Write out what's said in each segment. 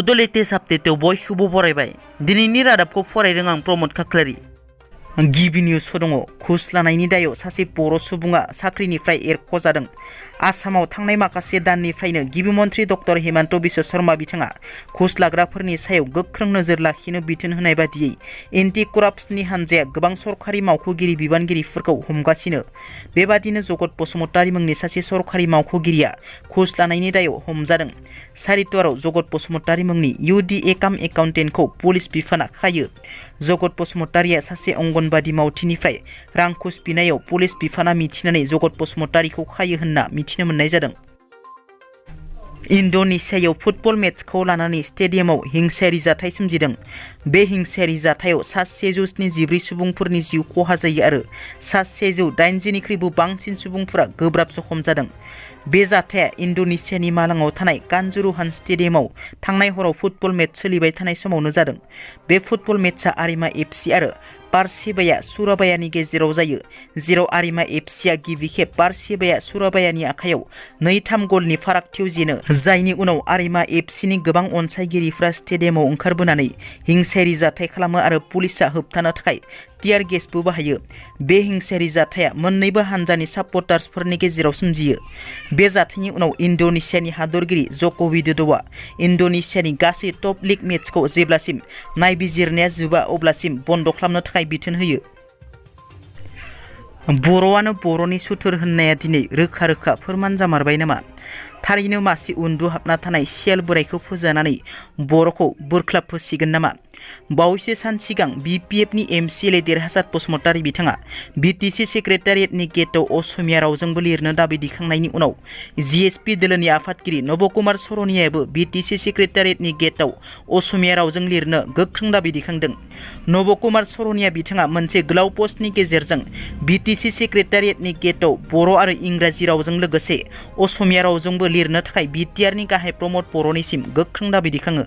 बड' लेटेस्ट आपडेटआव बयखौबो बरायबाय। दिनैनि रादाबखौ फरायदों आं प्रमद खाख्लारि। गिबि निउसआव दङ घुस लानायनि दायाव सासे बर' सुबुङा साख्रिनिफ्राय एरख'जादों। आसामाव थांनाय माखासे दाननिफ्रायनो गिबि मन्थ्रि डक्टर हिमन्त बिश्व शर्मा बिथाङा घुस लाग्राफोरनि सायाव गोख्रों नोजोर लाखिनो बिथोन होनाय बादियै एन्टि कराप्सननि हानजाया गोबां सरखारि मावख'गिरि बिबानगिरिफोरखौ हमगासिनो। बेबादिनो जगत बसुमतारी मुंनि सासे सरखारि मावख'गिरिया घुस लानायनि दायाव हमजादों। सारितवाराव जगत बसुमतारी मुंनि UDA काम एकाउन्टेन्टखौ पुलिस बिफाना खायो। जगत बसुमतारीया सासे अंगनबादि मावथिनिफ्राय रां घुस बिनायाव पुलिस बिफाना मिथिनानै जगत बसुमतारीखौ खायो होनना मिथिनो मोननाय जादों। इन्ड'नेसियायाव फुटबल मेचखौ लानानै स्टेडियामाव हिंसायारि जाथाय सोमजिदों। बे हिंसायारि जाथायाव सा 174 सुबुंफोरनि जिउ खहा जायो आरो सा 180निख्रुइबो बांसिन सुबुंफोरा गोब्राब जखम जादों। बे जाथाया इन्ड'नेसियानि मालाङाव थानाय कान्जुरुहान स्टेडियामाव थांनाय हराव फुटबल मेच सोलिबाय थानाय समावनो जादों। बे फुटबल मेचआ आरिमा FC आरो पारसेबाया सुराबायानि गेजेराव जायो, जेराव आरिमा FCआ गिबि खेब पारसेबाया सुराबायानि आखायाव 2-3 गलनि फारागथियाव जेनो, जायनि उनाव आरिमा FCनि गोबां अनसायगिरिफ्रा स्टेडियामाव ओंखारबोनानै हिंसायारि जाथाय खालामो आरो पुलिसआ होबथानो थाखाय टियार गेसबो बाहायो। बे हिंसायारि जाथाया मोन्नैबो हानजानि सापर्टार्सफोरनि गेजेराव सोमजियो। बे जाथायनि उनाव इन्ड'नेसियानि हादरगिरि जक' विडोद'आ इन्ड'नेसियानि गासै टप लीग मेचखौ जेब्लासिम नायबिजिरनाया जोबा अब्लासिम बन्द खालामनो थाखाय बिथोन होयो। बर'आनो बर'नि सुथुर होननाया दिनै रोखा रोखा फोरमान जामारबाय नामा? थारैनो मासे उन्दुहाबना थानाय सियाल बोरायखौ फोजानानै बर'खौ बोरख्लाब फोसिगोन नामा? बावैसो सान सिगां BPFनि MCLA देरहासात बसुमतारी बिथाङा BTC सेक्रेटारियेटनि गेटआव असमिया रावजोंबो लिरनो दाबि दैखांनायनि उनाव GSP दोलोनि आफादगिरि नब कुमार सरनियाबो BTC सेक्रेटारियेटनि गेटआव असमिया रावजों लिरनो गोख्रों दाबि दैखांदों। नब कुमार सरनिया बिथाङा मोनसे गोलाव पस्टनि गेजेरजों BTC सेक्रेटारियेटनि गेटआव बर' आरो इंराजि रावजों लोगोसे असमिया रावजोंबो लिरनो थाखाय बिटिआरनि गाहाय प्रमद बर'निसिम गोख्रों दाबि दैखाङो।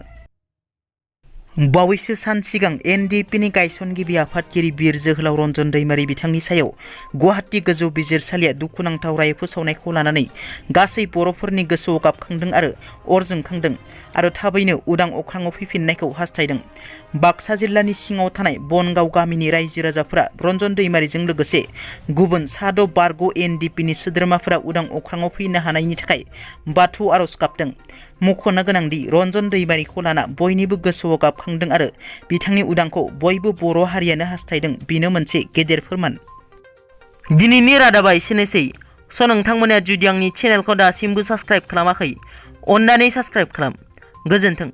बावैसो सान सिगां NDPनि गायसनगिरि आफादगिरि बिर जोहोलाव रन्जन दैमारि बिथांनि सायाव गुवाहाटी गोजौ बिजिरसालिया दुखुनांथाव राय फोसावनायखौ लानानै गासै बर'फोरनि गोसोआव गाबखांदों आरो अर जोंखांदों आरो थाबैनो उदां अख्राङाव फैफिननायखौ हास्थायदों। बाक्सा जिल्लानि सिङाव थानाय बनगाव गामिनि रायजो राजाफोरा रन्जन दैमारिजों लोगोसे गुबुन सा 6 बारग' NDPनि सोद्रोमाफोरा उदां अख्राङाव फैनो हानायनि थाखाय बाथौ आर'ज गाबदों। मख'नो गोनांदि रन्जन दैमारिखौ लाना बयनिबो गोसोआव गाबखांदों आरो बिथांनि उदांखौ बयबो बर' हारियानो हास्थायदों, बेनो मोनसे गेदेर फोरमान। दिनैनि रादाबा एसेनोसै। नोंथांमोना जुदि आंनि चेनेलखौ दासिमबो साबस्क्राइब खालामाखै, अन्नानै साबस्क्राइब खालाम। गोजोन्थों।